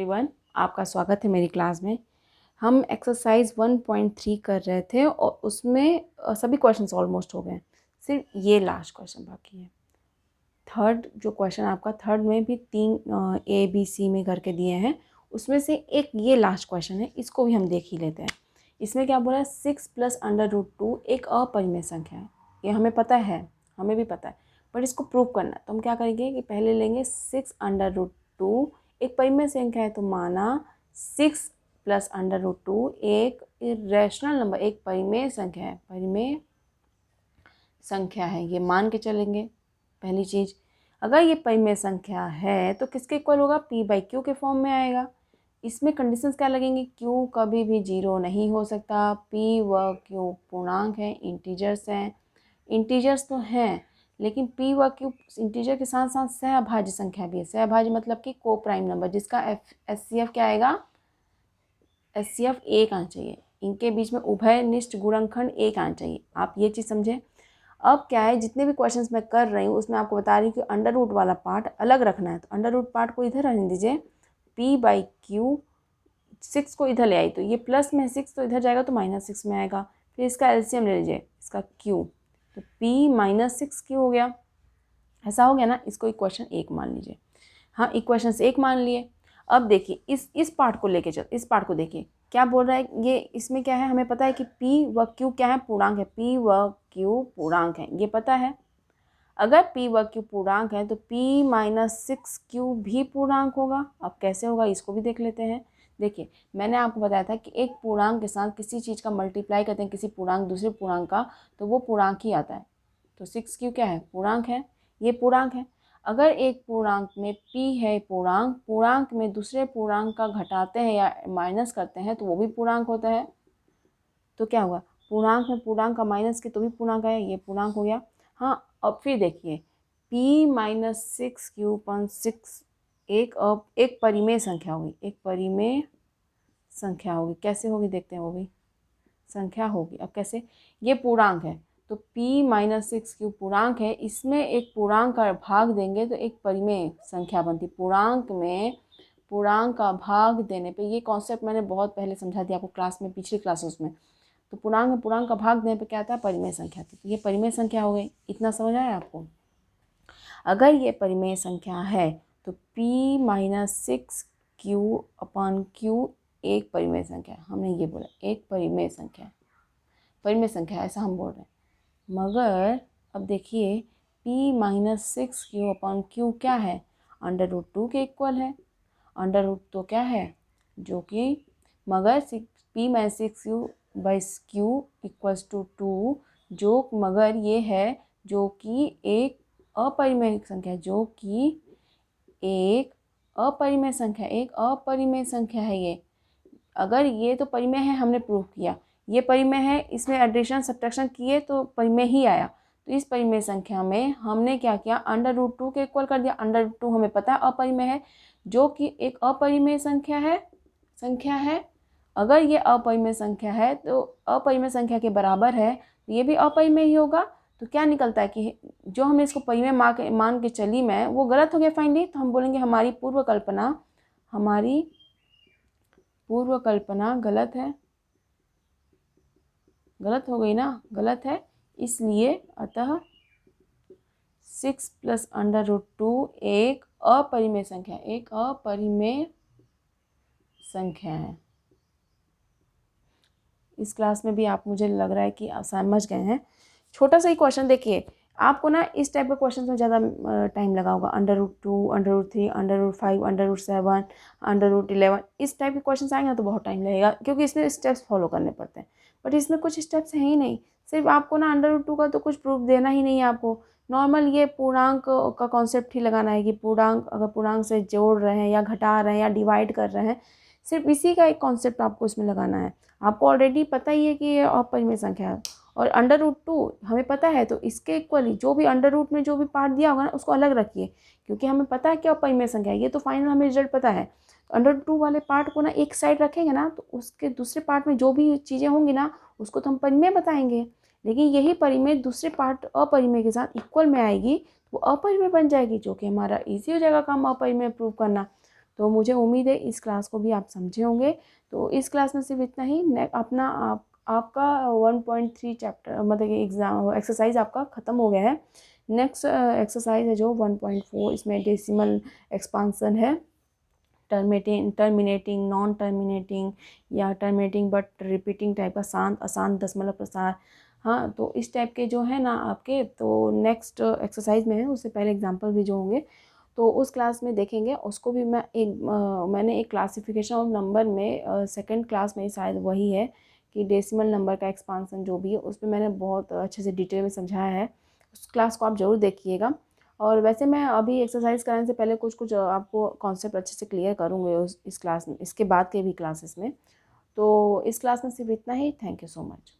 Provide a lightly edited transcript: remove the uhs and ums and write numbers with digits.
Everyone, आपका स्वागत है मेरी क्लास में। हम एक्सरसाइज 1.3 कर रहे थे और उसमें सभी क्वेश्चंस ऑलमोस्ट हो गए, सिर्फ ये लास्ट क्वेश्चन बाकी है। थर्ड जो क्वेश्चन आपका, थर्ड में भी 3 A B C में करके दिए हैं, उसमें से एक ये लास्ट क्वेश्चन है, इसको भी हम देख ही लेते हैं। इसमें क्या बोला है, 6 + √2 एक अपरिमेय संख्या है। ये हमें पता है, हमें भी पता है, बट इसको प्रूव करना है। तो हम क्या करेंगे कि पहले लेंगे 6 √2, एक परिमेय संख्या है तो माना 6 + √2 एक इरेशनल नंबर, एक परिमेय संख्या है, परिमेय संख्या है, ये मान के चलेंगे। पहली चीज़, अगर ये परिमेय संख्या है तो किसके इक्वल होगा, P/Q के फॉर्म में आएगा। इसमें कंडीशंस क्या लगेंगी, Q कभी भी 0 नहीं हो सकता, P व Q पूर्णांक हैं, इंटीजर्स हैं। इंटीजर्स तो हैं लेकिन P व Q इंटीजर के साथ साथ सहअभाज्य संख्या भी है। सहअभाज्य मतलब कि को प्राइम नंबर, जिसका HCF क्या आएगा, HCF 1 आना चाहिए। इनके बीच में उभयनिष्ठ गुणनखंड 1 आना चाहिए। आप ये चीज़ समझें। अब क्या है, जितने भी क्वेश्चंस मैं कर रही हूँ उसमें आपको बता रही हूँ कि अंडर रूट वाला पार्ट अलग रखना है, तो अंडर रूट पार्ट को इधर रहने दीजिए। P/Q 6 को इधर ले आई तो ये प्लस में 6 तो इधर जाएगा तो -6 में आएगा। फिर इसका एलसीएम ले लीजिए, इसका Q, तो P-6Q हो गया। ऐसा हो गया ना, इसको इक्वेशन 1 मान लीजिए। हाँ, इक्वेशन 1 मान लिए। अब देखिए इस पार्ट को लेके चल, इस पार्ट को देखिए क्या बोल रहा है। ये इसमें क्या है, हमें पता है कि P व Q क्या है, पूर्णांक है। P व Q पूर्णांक है, ये पता है। अगर P व Q पूर्णांक है तो P-6Q भी पूर्णांक होगा। अब कैसे होगा इसको भी देख लेते हैं। देखिए, मैंने आपको बताया था कि एक पूर्णांक के साथ किसी चीज़ का मल्टीप्लाई करते हैं, किसी पूर्णांक दूसरे पूर्णांक का, तो वो पूर्णांक ही आता है। तो 6Q क्या है, पूर्णांक है, ये पूर्णांक है। अगर एक पूर्णांक में P है पूर्णांक, पूर्णांक में दूसरे पूर्णांक का घटाते हैं या माइनस करते हैं तो वो भी पूर्णांक होता है। तो क्या हुआ, पूर्णांक में पूर्णांक का माइनस के तो भी पूर्णांक है, ये पूर्णांक हो गया। हाँ, अब फिर देखिए P-6Q/6 एक परिमेय संख्या होगी, एक परिमेय संख्या होगी। कैसे होगी देखते हैं, वो भी संख्या होगी। अब कैसे, ये पूर्णांक है तो P-6Q पूर्णांक है, इसमें एक पूर्णांक का भाग देंगे तो एक परिमेय संख्या बनती। पूर्णांक में पूर्णांक का भाग देने पे, ये कॉन्सेप्ट मैंने बहुत पहले समझा दिया आपको क्लास में, पिछली क्लासेस में। तो पूर्णांक में पूर्णांक का भाग देने पे क्या आता है, परिमेय संख्या थी। तो ये परिमेय संख्या हो गई। इतना समझ आया आपको। अगर ये परिमेय संख्या है तो P-6Q/Q एक परिमेय संख्या है। हमने ये बोला एक परिमेय संख्या है, परिमेय संख्या ऐसा हम बोल रहे हैं। मगर अब देखिए P-6Q/Q क्या है, √2 के इक्वल है। √2 तो क्या है, जो कि मगर P-6Q/Q = 2, जो मगर ये है जो कि एक अपरिमेय संख्या है, जो कि एक अपरिमेय संख्या, एक अपरिमेय संख्या है ये। अगर ये तो परिमेय है, हमने प्रूव किया, ये परिमेय है, इसमें एडिशन सब्ट्रैक्शन किए तो परिमेय ही आया। तो इस परिमेय संख्या में हमने क्या किया, √2 के इक्वल कर दिया। √2 हमें पता है अपरिमेय है, जो कि एक अपरिमेय संख्या है। अगर ये अपरिमेय संख्या है तो अपरिमेय संख्या के बराबर है, तो ये भी अपरिमेय ही होगा। तो क्या निकलता है कि जो हमने इसको परिमेय मान के चली मैं, वो गलत हो गया फाइनली। तो हम बोलेंगे हमारी पूर्व कल्पना गलत है, गलत हो गई ना, गलत है। इसलिए अतः 6 + √2 एक अपरिमेय संख्या, एक अपरिमेय संख्या है। इस क्लास में भी आप, मुझे लग रहा है कि आप समझ गए हैं। छोटा सा ही क्वेश्चन देखिए, आपको ना इस टाइप के क्वेश्चन में ज़्यादा टाइम लगा होगा। √2, √3, √5, √7, √11, इस टाइप के क्वेश्चन आएंगे ना तो बहुत टाइम लगेगा, क्योंकि इसमें स्टेप्स फॉलो करने पड़ते हैं। बट इसमें कुछ स्टेप्स हैं ही नहीं। सिर्फ आपको ना √2 का तो कुछ प्रूफ देना ही नहीं है आपको। नॉर्मल ये पूर्णांक का कॉन्सेप्ट ही लगाना है कि पूर्णांक, अगर पूर्णांक से जोड़ रहे हैं या घटा रहे हैं या डिवाइड कर रहे हैं, सिर्फ इसी का एक कॉन्सेप्ट आपको इसमें लगाना है। आपको ऑलरेडी पता ही है कि ये अपरिमेय संख्या है और √2 हमें पता है, तो इसके इक्वली जो भी √ में जो भी पार्ट दिया होगा ना उसको अलग रखिए, क्योंकि हमें पता है कि अपरिमेय संख्या है। ये तो फाइनल हमें रिजल्ट पता है। तो √2 वाले पार्ट को ना एक साइड रखेंगे ना, तो उसके दूसरे पार्ट में जो भी चीज़ें होंगी ना उसको तो हम परिमेय बताएंगे। लेकिन यही परिमेय दूसरे पार्ट अपरिमेय के साथ इक्वल में आएगी, वो अपरिमेय बन जाएगी, जो कि हमारा ईजी हो जाएगा काम अपरिमेय प्रूव करना। तो मुझे उम्मीद है इस क्लास को भी आप समझे होंगे। तो इस क्लास में सिर्फ इतना ही। अपना आपका 1.3 चैप्टर मतलब कि एग्ज़ाम एक्सरसाइज आपका ख़त्म हो गया है। नेक्स्ट एक्सरसाइज है जो 1.4, इसमें डेसिमल एक्सपांसन है, टर्मिनेटिंग, नॉन टर्मिनेटिंग या टर्मिनेटिंग बट रिपीटिंग टाइप का, शांत अशांत दशमलव प्रसार। हाँ, तो इस टाइप के जो है ना आपके, तो नेक्स्ट एक्सरसाइज में है, उससे पहले एग्जांपल भी जो होंगे तो उस क्लास में देखेंगे। उसको भी मैंने एक क्लासिफिकेशन ऑफ नंबर में सेकंड क्लास में शायद वही है कि डेसिमल नंबर का एक्सपांसन जो भी है, उस पर मैंने बहुत अच्छे से डिटेल में समझाया है। उस क्लास को आप ज़रूर देखिएगा। और वैसे मैं अभी एक्सरसाइज कराने से पहले कुछ कुछ आपको कॉन्सेप्ट अच्छे से क्लियर करूँगी इस क्लास में, इसके बाद के भी क्लासेस में। तो इस क्लास में सिर्फ इतना ही। Thank you so much.